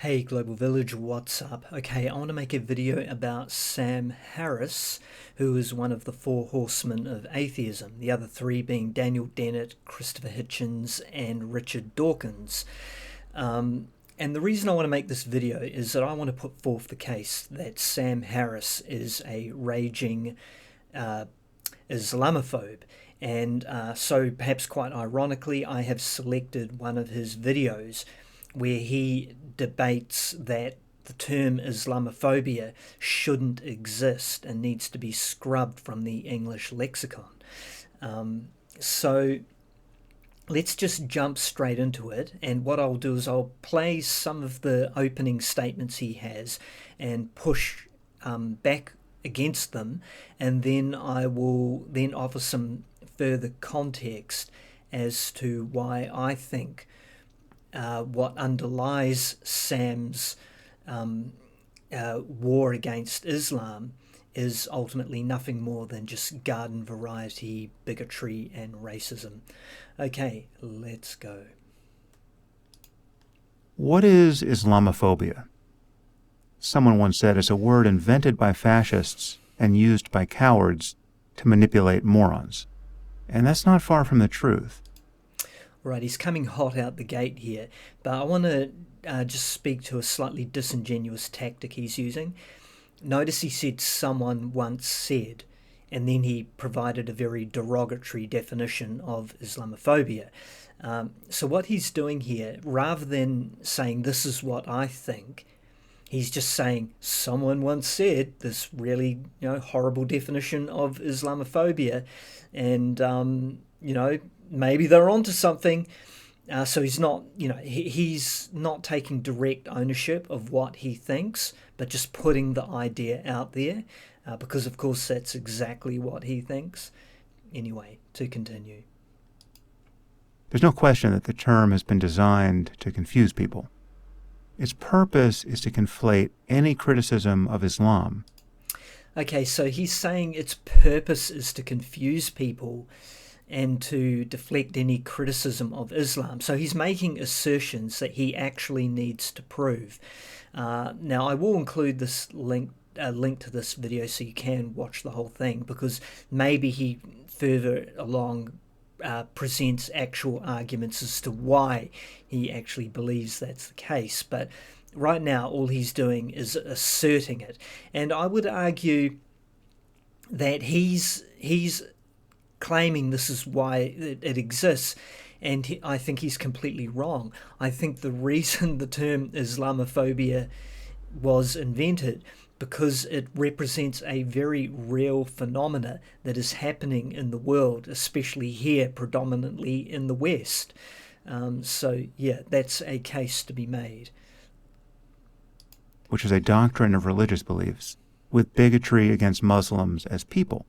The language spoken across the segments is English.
Hey Global Village, what's up? Okay, I want to make a video about Sam Harris, who is one of the four horsemen of atheism, the other three being Daniel Dennett, Christopher Hitchens, and Richard Dawkins. And the reason I want to make this video is that I want to put forth the case that Sam Harris is a raging uh, Islamophobe. And so, perhaps quite ironically, I have selected one of his videos where he debates that the term Islamophobia shouldn't exist and needs to be scrubbed from the English lexicon. So let's just jump straight into it. And what I'll do is I'll play some of the opening statements he has and push back against them, and then I will then offer some further context as to why I think what underlies Sam's war against Islam is ultimately nothing more than just garden variety bigotry and racism. Okay, let's go. What is Islamophobia? Someone once said it's a word invented by fascists and used by cowards to manipulate morons. And that's not far from the truth. Right, he's coming hot out the gate here, but I want to just speak to a slightly disingenuous tactic he's using. Notice he said someone once said, and then he provided a very derogatory definition of Islamophobia. So what he's doing here, rather than saying this is what I think, he's just saying someone once said this really, horrible definition of Islamophobia, and maybe they're onto something. So he's not, he's not taking direct ownership of what he thinks, but just putting the idea out there, because of course that's exactly what he thinks. Anyway, to continue. There's no question that the term has been designed to confuse people. Its purpose is to conflate any criticism of Islam. Okay, so he's saying its purpose is to confuse people and to deflect any criticism of Islam. So he's making assertions that he actually needs to prove. Now, I will include this link to this video so you can watch the whole thing, because maybe he further along presents actual arguments as to why he actually believes that's the case. But right now, all he's doing is asserting it. And I would argue that he's claiming this is why it exists, and I think he's completely wrong. I think the reason the term Islamophobia was invented because it represents a very real phenomena that is happening in the world, especially here, predominantly in the West. So yeah, that's a case to be made. Which is a doctrine of religious beliefs, with bigotry against Muslims as people.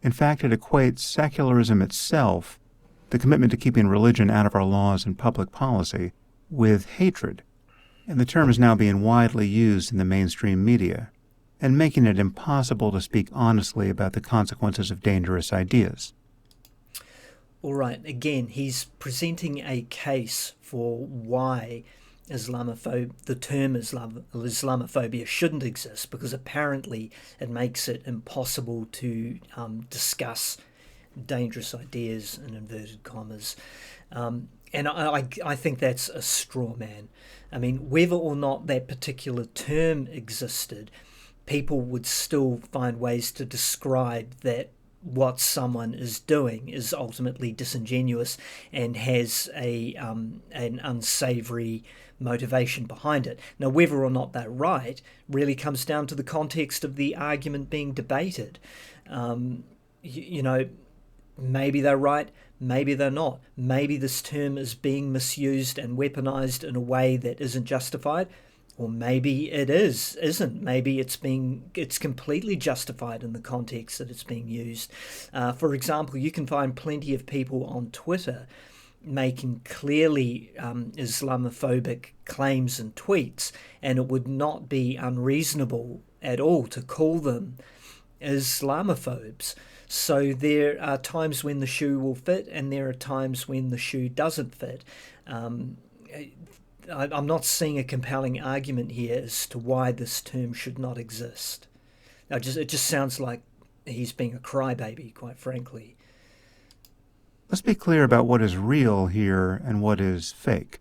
In fact, it equates secularism itself, the commitment to keeping religion out of our laws and public policy, with hatred. And the term is now being widely used in the mainstream media, and making it impossible to speak honestly about the consequences of dangerous ideas. All right, again, he's presenting a case for why the term Islamophobia shouldn't exist, because apparently it makes it impossible to discuss dangerous ideas in inverted commas. And I think that's a straw man. I mean, whether or not that particular term existed, people would still find ways to describe that what someone is doing is ultimately disingenuous and has an unsavory motivation behind it. Now, whether or not they're right really comes down to the context of the argument being debated. Maybe they're right, maybe they're not. Maybe this term is being misused and weaponized in a way that isn't justified. Or maybe it isn't. Maybe it's completely justified in the context that it's being used. For example, you can find plenty of people on Twitter making clearly Islamophobic claims and tweets, and it would not be unreasonable at all to call them Islamophobes. So there are times when the shoe will fit, and there are times when the shoe doesn't fit. I'm not seeing a compelling argument here as to why this term should not exist. It just sounds like he's being a crybaby, quite frankly. Let's be clear about what is real here and what is fake.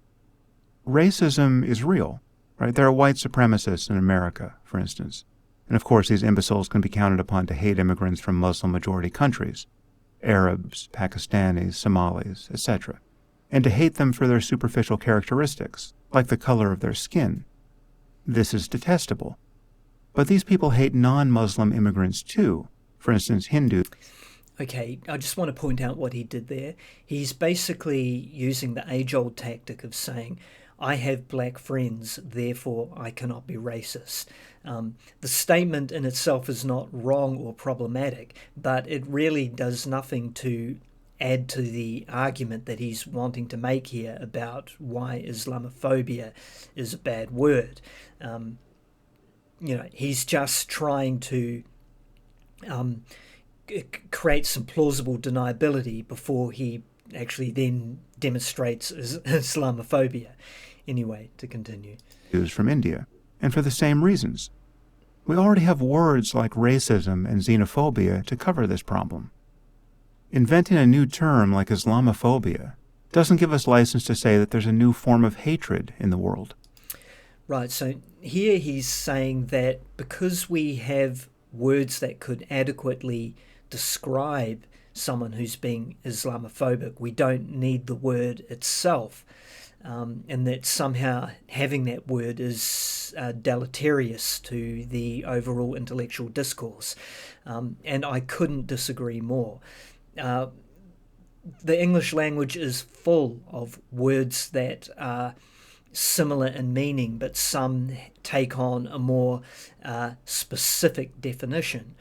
Racism is real, right? There are white supremacists in America, for instance. And of course, these imbeciles can be counted upon to hate immigrants from Muslim-majority countries, Arabs, Pakistanis, Somalis, etc., and to hate them for their superficial characteristics, like the color of their skin. This is detestable. But these people hate non-Muslim immigrants too, for instance, Hindus. Okay, I just want to point out what he did there. He's basically using the age-old tactic of saying, I have black friends, therefore I cannot be racist. The statement in itself is not wrong or problematic, but it really does nothing to add to the argument that he's wanting to make here about why Islamophobia is a bad word. He's just trying to create some plausible deniability before he actually then demonstrates Islamophobia. Anyway, to continue. From India, and for the same reasons. We already have words like racism and xenophobia to cover this problem. Inventing a new term like Islamophobia doesn't give us license to say that there's a new form of hatred in the world. Right, so here he's saying that because we have words that could adequately describe someone who's being Islamophobic, we don't need the word itself, and that somehow having that word is deleterious to the overall intellectual discourse. And I couldn't disagree more. The English language is full of words that are similar in meaning, but some take on a more specific definition.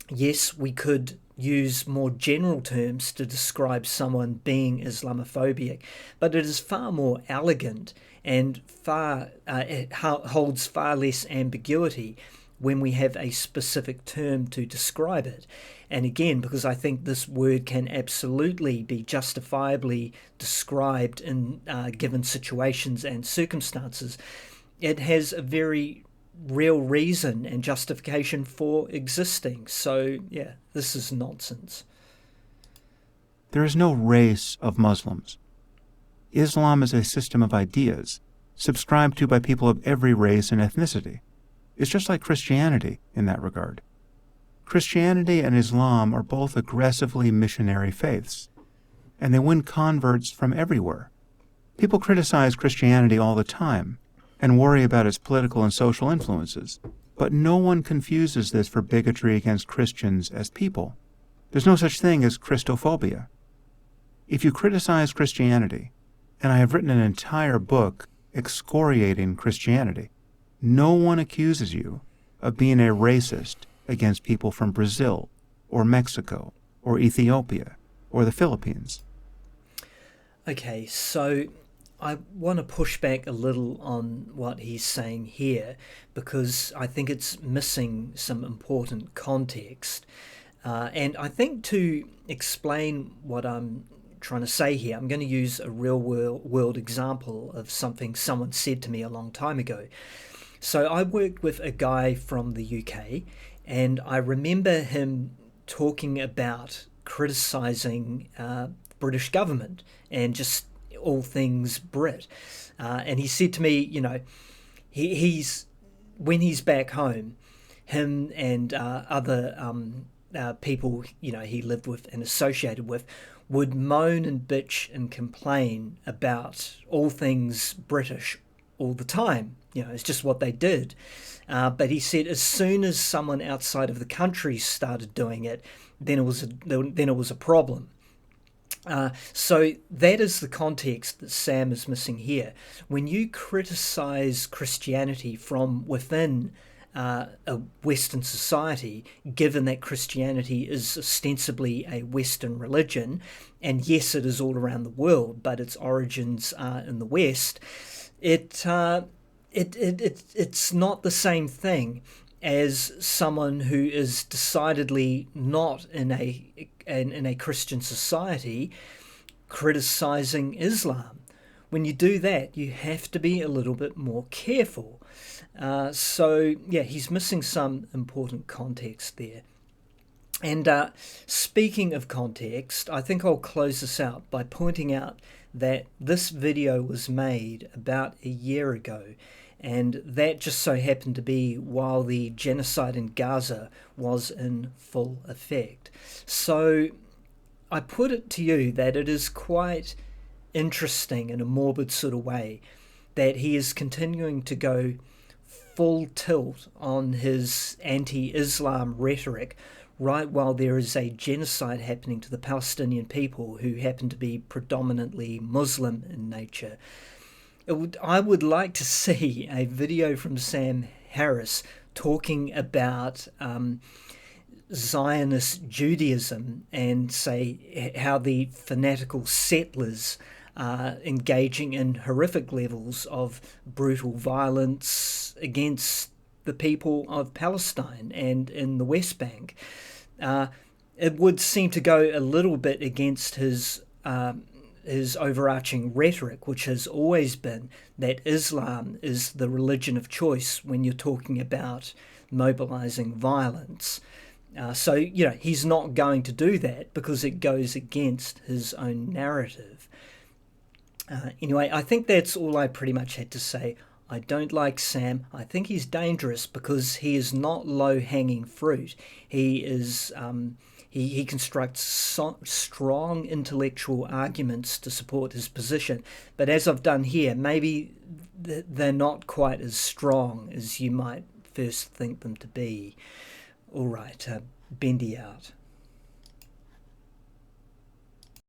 Yes, we could use more general terms to describe someone being Islamophobic, but it is far more elegant and it holds far less ambiguity when we have a specific term to describe it. And again, because I think this word can absolutely be justifiably described in given situations and circumstances, it has a very real reason and justification for existing. So, yeah, this is nonsense. There is no race of Muslims. Islam is a system of ideas subscribed to by people of every race and ethnicity. It's just like Christianity in that regard. Christianity and Islam are both aggressively missionary faiths, and they win converts from everywhere. People criticize Christianity all the time and worry about its political and social influences, but no one confuses this for bigotry against Christians as people. There's no such thing as Christophobia. If you criticize Christianity, and I have written an entire book excoriating Christianity, no one accuses you of being a racist against people from Brazil or Mexico or Ethiopia or the Philippines. Okay, so I want to push back a little on what he's saying here because I think it's missing some important context. And I think to explain what I'm trying to say here, I'm going to use a real world example of something someone said to me a long time ago. So I worked with a guy from the UK, and I remember him talking about criticising the British government and just all things Brit. And he said to me, he's when he's back home, him and other people, he lived with and associated with, would moan and bitch and complain about all things British all the time. It's just what they did. But he said as soon as someone outside of the country started doing it, then it was a problem. So that is the context that Sam is missing here. When you criticize Christianity from within a Western society, given that Christianity is ostensibly a Western religion, and yes, it is all around the world, but its origins are in the West, it's not the same thing as someone who is decidedly not in a Christian society criticizing Islam. when you do that, you have to be a little bit more careful. So, yeah, he's missing some important context there. And speaking of context, I think I'll close this out by pointing out that this video was made about a year ago, and that just so happened to be while the genocide in Gaza was in full effect. So I put it to you that it is quite interesting in a morbid sort of way that he is continuing to go full tilt on his anti-Islam rhetoric right while there is a genocide happening to the Palestinian people, who happen to be predominantly Muslim in nature. I would like to see a video from Sam Harris talking about Zionist Judaism and say how the fanatical settlers are engaging in horrific levels of brutal violence against the people of Palestine and in the West Bank. It would seem to go a little bit against his overarching rhetoric, which has always been that Islam is the religion of choice when you're talking about mobilizing violence. So, he's not going to do that because it goes against his own narrative. Anyway, I think that's all I pretty much had to say. I don't like Sam. I think he's dangerous because he is not low-hanging fruit. He is he constructs strong intellectual arguments to support his position. But as I've done here, maybe they're not quite as strong as you might first think them to be. All right, Bendy out.